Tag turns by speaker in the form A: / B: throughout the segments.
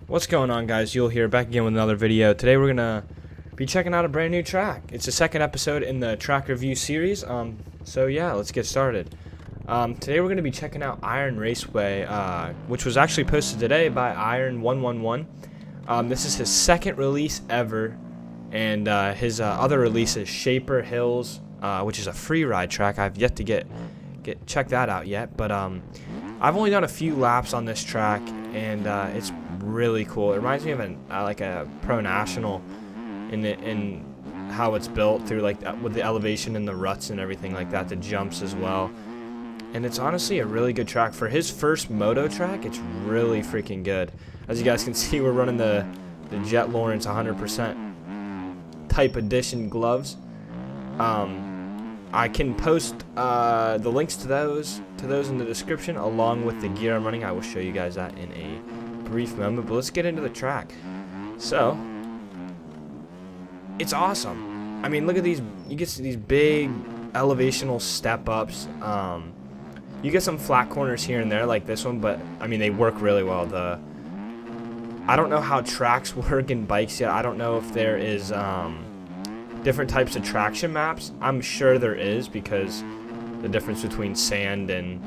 A: What's going on, guys? You'll hear back again with another video. Today we're gonna be checking out a brand new track. It's the second episode in the track review series. So yeah, let's get started. Today we're gonna be checking out Iron Raceway, which was actually posted today by Iron111. This is his second release ever, and his other release is Shaper Hills, which is a free ride track. I've yet to check that out yet, but I've only done a few laps on this track, and it's really cool. It reminds me of like a Pro National in how it's built through, like, with the elevation and the ruts and everything like that, the jumps as well. And it's honestly a really good track for his first moto track. It's really freaking good. As you guys can see, we're running the Jet Lawrence 100% type edition gloves. I can post the links to those in the description, along with the gear I'm running. I will show you guys that in a brief moment, but let's get into the track. So it's awesome. I mean, look at these. You get these big elevational step ups. You get some flat corners here and there like this one, but I mean, they work really well. I don't know how tracks work in bikes yet. I don't know if there is different types of traction maps. I'm sure there is, because the difference between sand and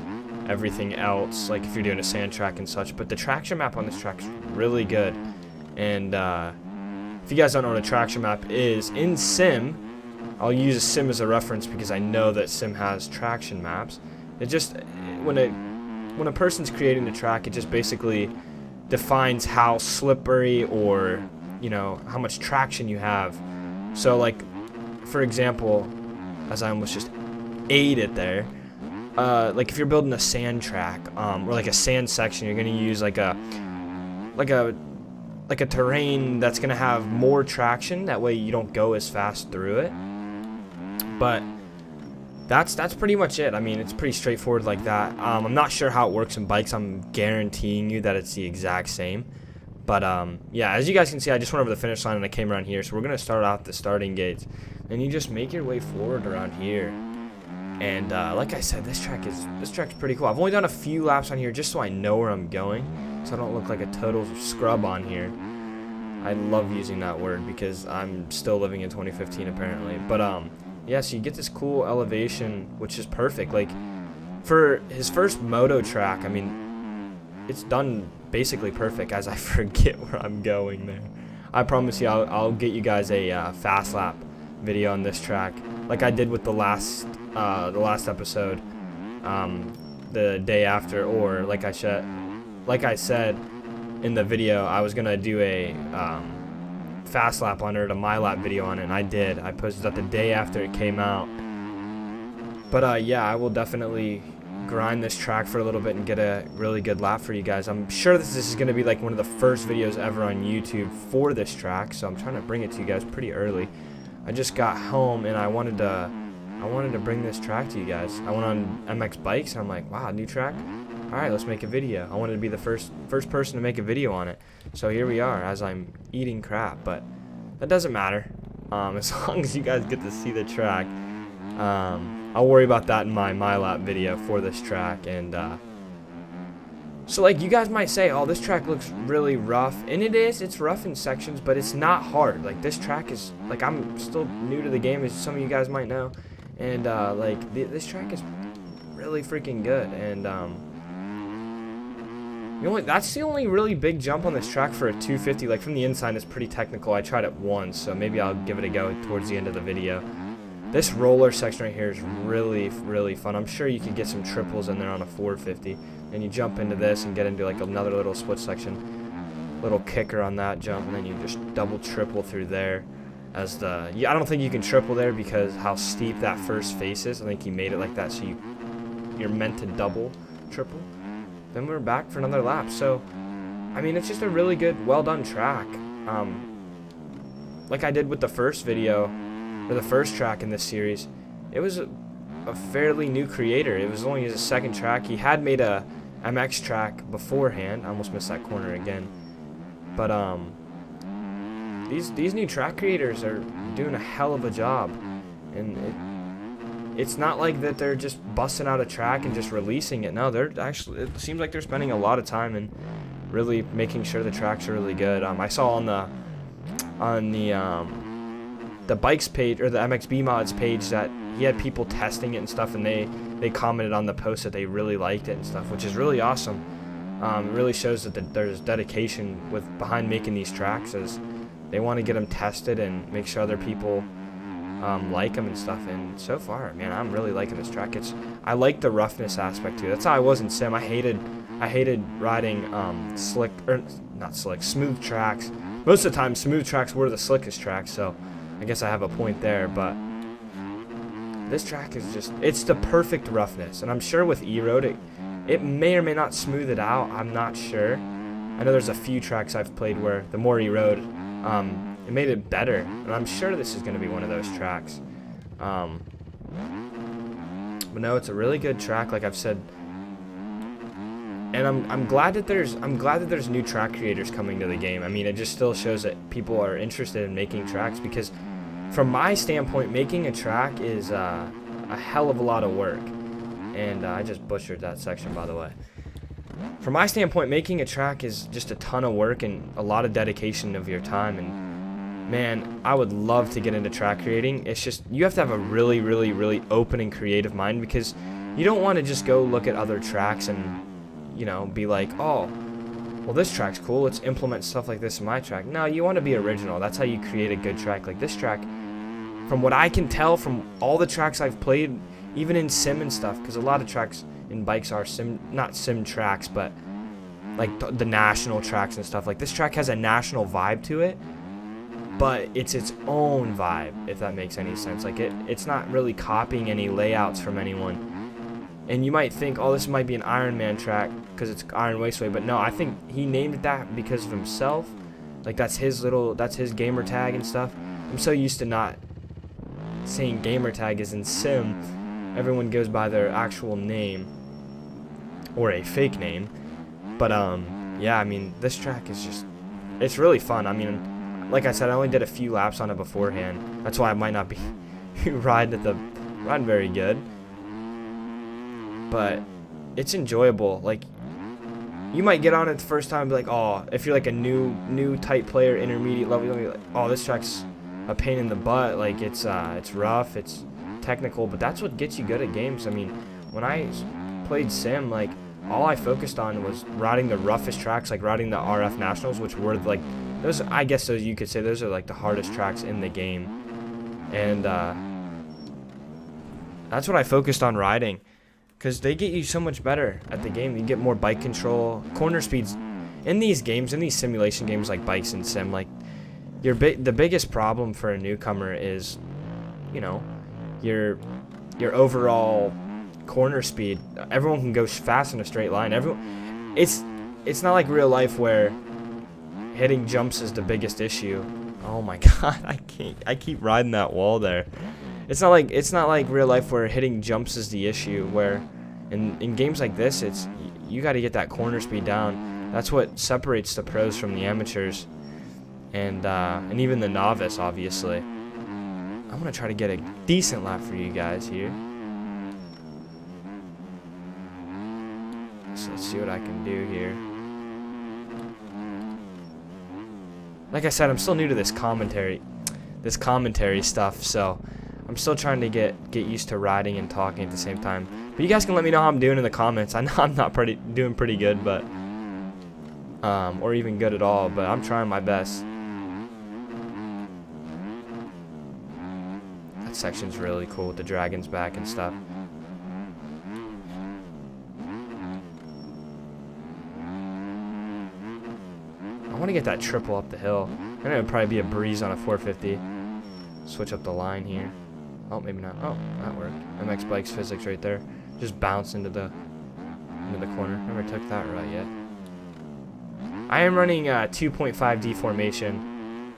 A: everything else, like if you're doing a sand track and such. But the traction map on this track is really good. And if you guys don't know what a traction map is, in Sim, I'll use a Sim as a reference because I know that Sim has traction maps. It just, when a person's creating the track, it just basically defines how slippery, or, you know, how much traction you have. So, like, for example, as I almost just ate it there, like if you're building a sand track, or like a sand section, you're gonna use like a terrain that's gonna have more traction. That way you don't go as fast through it. But that's pretty much it. I mean, it's pretty straightforward like that. I'm not sure how it works in bikes. I'm guaranteeing you that it's the exact same. But yeah, as you guys can see, I just went over the finish line and I came around here. So we're gonna start off the starting gates, and you just make your way forward around here. And like I said, this track's pretty cool. I've only done a few laps on here just so I know where I'm going, so I don't look like a total scrub on here. I love using that word because I'm still living in 2015 apparently. But yeah, so you get this cool elevation, which is perfect. Like, for his first moto track, I mean, it's done basically perfect, as I forget where I'm going there. I promise you, I'll get you guys a fast lap video on this track, like I did with the last episode, the day after, or like I said in the video, I was gonna do a fast lap on it, a my lap video on it, and I did. I posted that the day after it came out. But yeah, I will definitely grind this track for a little bit and get a really good lap for you guys. I'm sure this is going to be like one of the first videos ever on YouTube for this track, so I'm trying to bring it to you guys pretty early. I just got home and I wanted to bring this track to you guys. I went on MX Bikes and I'm like, wow, new track? Alright, let's make a video. I wanted to be the first person to make a video on it. So here we are, as I'm eating crap, but that doesn't matter. As long as you guys get to see the track. I'll worry about that in my lap video for this track. And so, like, you guys might say, oh, this track looks really rough, and it's rough in sections, but it's not hard. Like, this track is, like, I'm still new to the game, as some of you guys might know, and like, this track is really freaking good. And you know what, that's the only really big jump on this track for a 250. Like, from the inside, it's pretty technical. I tried it once, so maybe I'll give it a go towards the end of the video. This roller section right here is really, really fun. I'm sure you could get some triples in there on a 450. And you jump into this and get into like another little split section, little kicker on that jump, and then you just double triple through there. I don't think you can triple there because how steep that first face is. I think he made it like that, so you're meant to double triple. Then we're back for another lap. So, I mean, it's just a really good, well done track. Like I did with the first video, or the first track in this series, it was a fairly new creator. It was only his second track. He had made a MX track beforehand. I almost missed that corner again. But these new track creators are doing a hell of a job, and it's not like that they're just busting out a track and just releasing it. No, they're actually, it seems like they're spending a lot of time and really making sure the tracks are really good. I saw on the bikes page, or the MXB mods page, that he had people testing it and stuff, and they commented on the post that they really liked it and stuff, which is really awesome. It really shows that there's dedication behind making these tracks, as they want to get them tested and make sure other people like them and stuff. And so far, man, I'm really liking this track. I like the roughness aspect too. That's how I was in Sim. I hated riding smooth tracks. Most of the time, smooth tracks were the slickest tracks, so I guess I have a point there. But this track is it's the perfect roughness, and I'm sure with E-Road it may or may not smooth it out. I'm not sure. I know there's a few tracks I've played where the more E-Road, it made it better, and I'm sure this is going to be one of those tracks. But no, it's a really good track, like I've said, and I'm glad that there's new track creators coming to the game. I mean, it just still shows that people are interested in making tracks, because from my standpoint, making a track is a hell of a lot of work. And I just butchered that section, by the way. From my standpoint, making a track is just a ton of work and a lot of dedication of your time. And man, I would love to get into track creating. It's just, you have to have a really, really, really open and creative mind, because you don't want to just go look at other tracks and, you know, be like, oh, well, this track's cool, let's implement stuff like this in my track. No, you want to be original. That's how you create a good track. Like this track, from what I can tell from all the tracks I've played, even in Sim and stuff, because a lot of tracks in bikes are not sim tracks, but like the national tracks and stuff. Like this track has a national vibe to it, but it's its own vibe, if that makes any sense. Like it's not really copying any layouts from anyone. And you might think, oh, this might be an Iron Man track because it's Iron Raceway, but no, I think he named it that because of himself. Like that's his gamer tag and stuff. I'm so used to not saying gamer tag as in Sim. Everyone goes by their actual name or a fake name. But yeah, I mean, this track is it's really fun. I mean, like I said, I only did a few laps on it beforehand. That's why I might not be riding very good. But it's enjoyable. Like, you might get on it the first time and be like, oh, if you're like a new type player, intermediate level, you'll be like, oh, this track's a pain in the butt. Like it's rough, it's technical, but that's what gets you good at games. I mean, when I played Sim, like all I focused on was riding the roughest tracks, like riding the RF Nationals, which were like those. I guess those, you could say those are like the hardest tracks in the game, and that's what I focused on riding, because they get you so much better at the game. You get more bike control, corner speeds in these games, in these simulation games like bikes and Sim. Like the biggest problem for a newcomer is, you know, your overall corner speed. Everyone can go fast in a straight line. It's not like real life where hitting jumps is the biggest issue. Oh my god, I keep riding that wall there. It's not like real life where hitting jumps is the issue, where in games like this, you got to get that corner speed down. That's what separates the pros from the amateurs, and even the novice, obviously. I'm gonna try to get a decent lap for you guys here. So let's see what I can do here. Like I said, I'm still new to this commentary stuff, so I'm still trying to get used to riding and talking at the same time. But you guys can let me know how I'm doing in the comments. I know I'm not doing pretty good, but or even good at all, but I'm trying my best. That section's really cool with the dragons back and stuff. I want to get that triple up the hill. I know it would probably be a breeze on a 450. Switch up the line here. Oh, maybe not. Oh, that worked. MX Bikes physics right there. Just bounce into the corner. Never took that right yet. I am running 2.5D formation.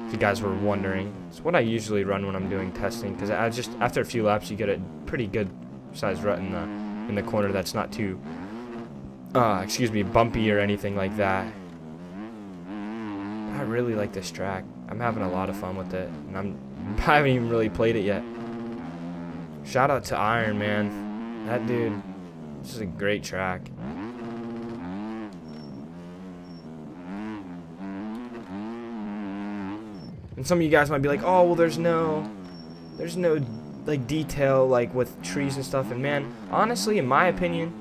A: If you guys were wondering, it's what I usually run when I'm doing testing, because I just, after a few laps, you get a pretty good sized rut in the corner that's not too bumpy or anything like that. I really like this track. I'm having a lot of fun with it, and I haven't even really played it yet. Shout out to Iron, man. That dude, this is a great track. And some of you guys might be like, oh, well, there's no like detail like with trees and stuff. And man, honestly, in my opinion,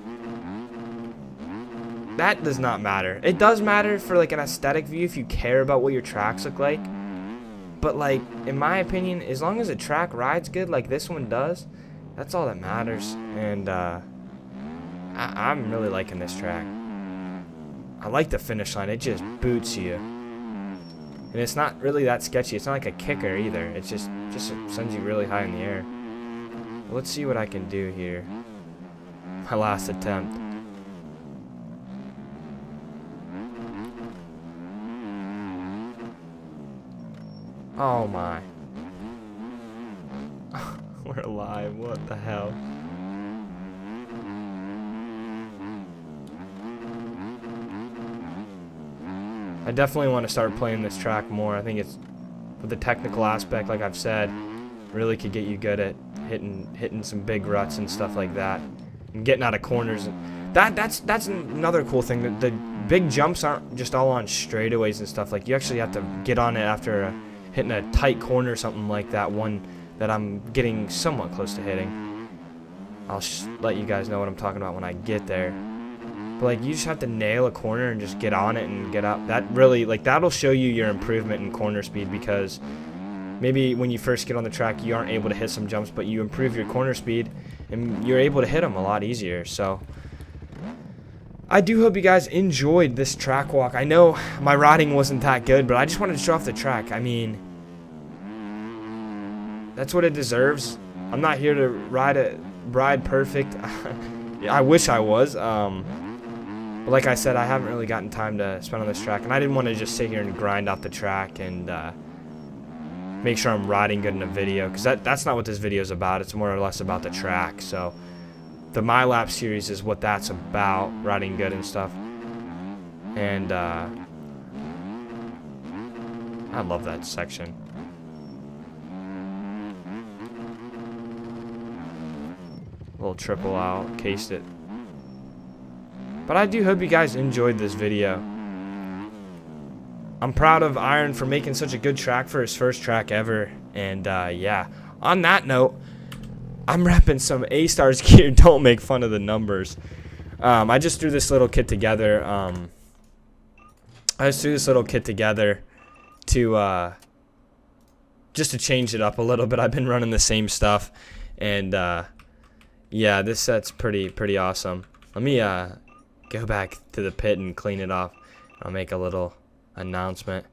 A: that does not matter. It does matter for like an aesthetic view if you care about what your tracks look like. But like, in my opinion, as long as a track rides good like this one does, that's all that matters. And I'm really liking this track. I like the finish line. It just boots you. And it's not really that sketchy. It's not like a kicker either. It's just sends you really high in the air. Well, let's see what I can do here. My last attempt. Oh my. We're alive. What the hell? I definitely want to start playing this track more. I think it's, with the technical aspect, like I've said, really could get you good at hitting some big ruts and stuff like that, and getting out of corners. That's another cool thing. The big jumps aren't just all on straightaways and stuff. Like, you actually have to get on it after hitting a tight corner or something like that one that I'm getting somewhat close to hitting. I'll let you guys know what I'm talking about when I get there. But like, you just have to nail a corner and just get on it and get up. That really, like, that'll show you your improvement in corner speed, because maybe when you first get on the track you aren't able to hit some jumps, but you improve your corner speed and you're able to hit them a lot easier. So I do hope you guys enjoyed this track walk. I know my riding wasn't that good, but I just wanted to show off the track. I mean, that's what it deserves. I'm not here to ride perfect. I wish I was. But like I said, I haven't really gotten time to spend on this track, and I didn't want to just sit here and grind out the track and make sure I'm riding good in a video, because that's not what this video is about. It's more or less about the track. So the My Lap series is what that's about, riding good and stuff. And I love that section. Little triple out, cased it. But I do hope you guys enjoyed this video. I'm proud of Iron for making such a good track for his first track ever. And yeah, on that note, I'm repping some A-Stars gear. Don't make fun of the numbers. I just threw this little kit together. To just to change it up a little bit. I've been running the same stuff, and yeah, this set's pretty awesome. Let me go back to the pit and clean it off. I'll make a little announcement.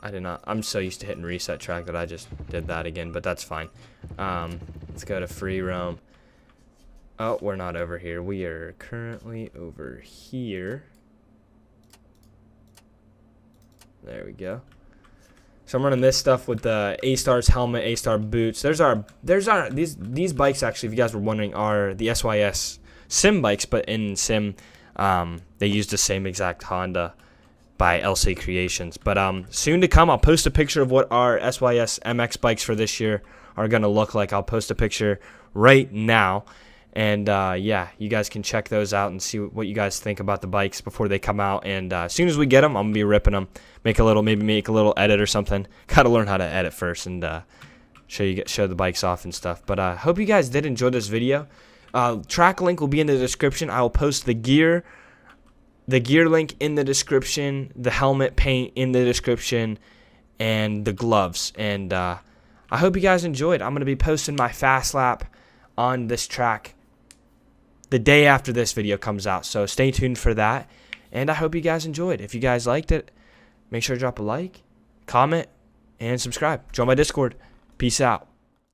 A: I'm so used to hitting reset track that I just did that again, but that's fine. Let's go to free roam. Oh, we're not over here. We are currently over here. There we go. So I'm running this stuff with the A-Stars helmet, A-Star boots. These bikes, actually, if you guys were wondering, are the SYS sim bikes, but in sim, they use the same exact Honda by LC Creations. But soon to come, I'll post a picture of what our SYS MX bikes for this year are going to look like. I'll post a picture right now. And yeah, you guys can check those out and see what you guys think about the bikes before they come out. And as soon as we get them, I'm gonna be ripping them. Maybe make a little edit or something. Gotta learn how to edit first and show the bikes off and stuff. But I hope you guys did enjoy this video. Track link will be in the description. I will post the gear link in the description, the helmet paint in the description, and the gloves. And I hope you guys enjoyed. I'm gonna be posting my fast lap on this track the day after this video comes out, so stay tuned for that. And I hope you guys enjoyed. If you guys liked it, make sure to drop a like, comment, and subscribe. Join my Discord. Peace out.